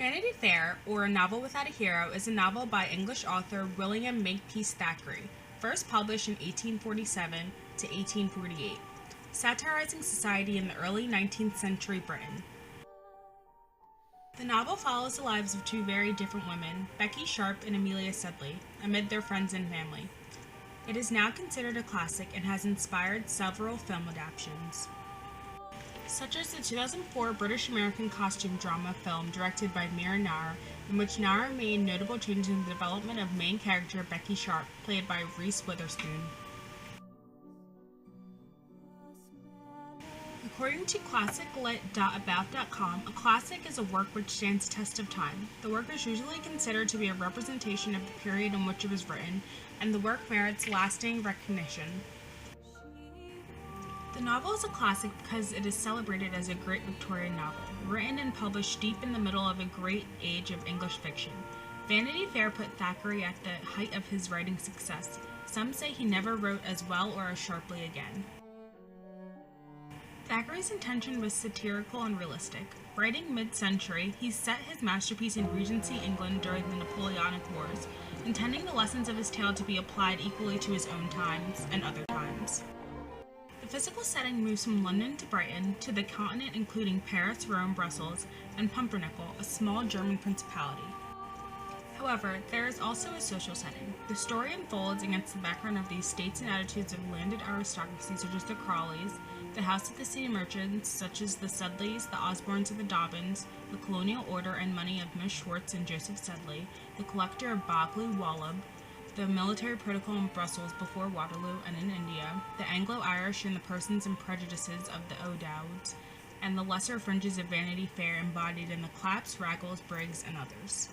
Vanity Fair, or A Novel Without a Hero, is a novel by English author William Makepeace Thackeray, first published in 1847 to 1848, satirizing society in the early 19th century Britain. The novel follows the lives of two very different women, Becky Sharp and Amelia Sedley, amid their friends and family. It is now considered a classic and has inspired several film adaptations, such as the 2004 British-American costume drama film directed by Mira Nair, in which Nair made notable changes in the development of main character Becky Sharp, played by Reese Witherspoon. According to classiclit.about.com, a classic is a work which stands the test of time. The work is usually considered to be a representation of the period in which it was written, and the work merits lasting recognition. The novel is a classic because it is celebrated as a great Victorian novel, written and published deep in the middle of a great age of English fiction. Vanity Fair put Thackeray at the height of his writing success. Some say he never wrote as well or as sharply again. Thackeray's intention was satirical and realistic. Writing mid-century, he set his masterpiece in Regency England during the Napoleonic Wars, intending the lessons of his tale to be applied equally to his own times and other times. The physical setting moves from London to Brighton to the continent, including Paris, Rome, Brussels, and Pumpernickel, a small German principality. However, there is also a social setting. The story unfolds against the background of the states and attitudes of landed aristocracy such as the Crawleys, the House of the City Merchants such as the Sedleys, the Osbornes and the Dobbins, the Colonial Order and money of Miss Schwartz and Joseph Sedley, the collector of Bogley Wallop, the military protocol in Brussels before Waterloo and in India, the Anglo-Irish and the persons and prejudices of the O'Dowds, and the lesser fringes of Vanity Fair embodied in the Claps, Raggles, Briggs, and others.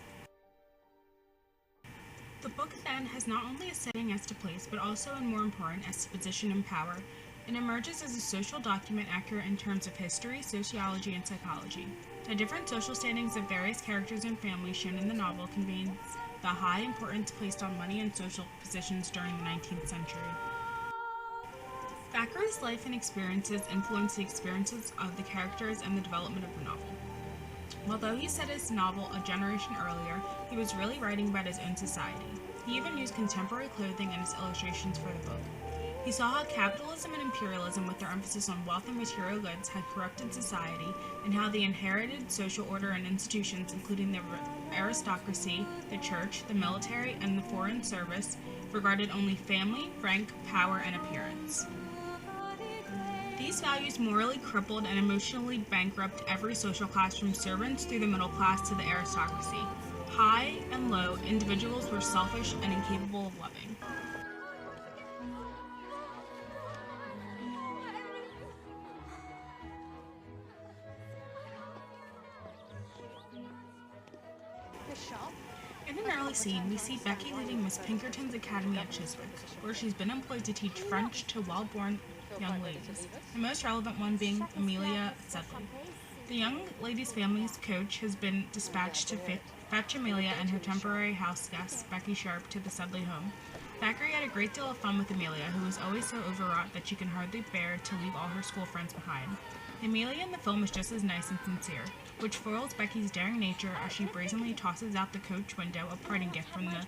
The book then has not only a setting as to place, but also, and more important, as to position and power. It emerges as a social document accurate in terms of history, sociology, and psychology. The different social standings of various characters and families shown in the novel conveys the high importance placed on money and social positions during the 19th century. Thackeray's life and experiences influence the experiences of the characters and the development of the novel. Although he set his novel a generation earlier, he was really writing about his own society. He even used contemporary clothing in his illustrations for the book. He saw how capitalism and imperialism, with their emphasis on wealth and material goods, had corrupted society, and how the inherited social order and institutions, including the aristocracy, the church, the military, and the foreign service, regarded only family, rank, power, and appearance. These values morally crippled and emotionally bankrupt every social class, from servants through the middle class to the aristocracy. High and low, individuals were selfish and incapable of loving. In an early scene, we see Becky leaving Miss Pinkerton's academy at Chiswick, where she's been employed to teach French to well-born young ladies, the most relevant one being Amelia Sedley. The young lady's family's coach has been dispatched to fetch Amelia and her temporary house guest, Becky Sharp, to the Sedley home. Thackeray had a great deal of fun with Amelia, who is always so overwrought that she can hardly bear to leave all her school friends behind. Amelia in the film is just as nice and sincere, which foils Becky's daring nature as she brazenly tosses out the coach window a parting gift from the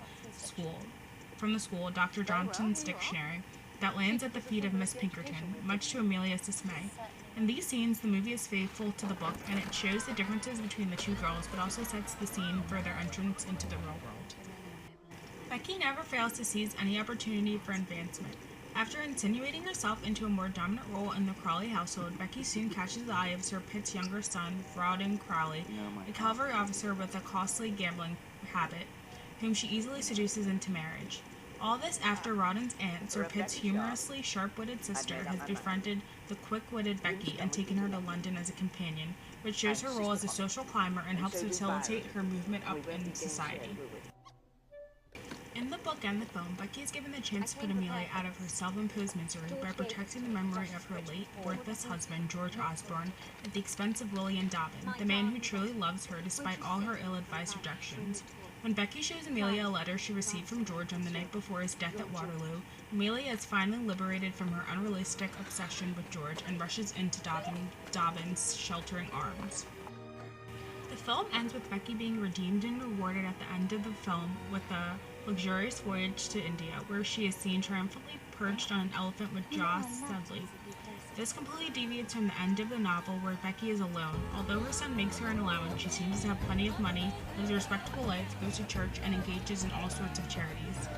school, Dr. Johnson's dictionary, that lands at the feet of Miss Pinkerton, much to Amelia's dismay. In these scenes, the movie is faithful to the book, and it shows the differences between the two girls, but also sets the scene for their entrance into the real world. Becky never fails to seize any opportunity for advancement. After insinuating herself into a more dominant role in the Crawley household, Becky soon catches the eye of Sir Pitt's younger son, Rawdon Crawley, a cavalry officer with a costly gambling habit, whom she easily seduces into marriage. All this after Rawdon's aunt, Sir Pitt's humorously sharp-witted sister, has befriended the quick-witted Becky and taken her to London as a companion, which shows her role as a social climber and helps facilitate her movement up in society. In the book and the film, Becky is given the chance to put Amelia out of her self-imposed misery by protecting the memory of her late, worthless husband, George Osborne, at the expense of William Dobbin, the man who truly loves her despite all her ill-advised rejections. When Becky shows Amelia a letter she received from George on the night before his death at Waterloo, Amelia is finally liberated from her unrealistic obsession with George and rushes into Dobbin's sheltering arms. The film ends with Becky being redeemed and rewarded at the end of the film with a luxurious voyage to India, where she is seen triumphantly perched on an elephant with Joss Sedley. This completely deviates from the end of the novel, where Becky is alone. Although her son makes her an allowance, she seems to have plenty of money, lives a respectable life, goes to church, and engages in all sorts of charities.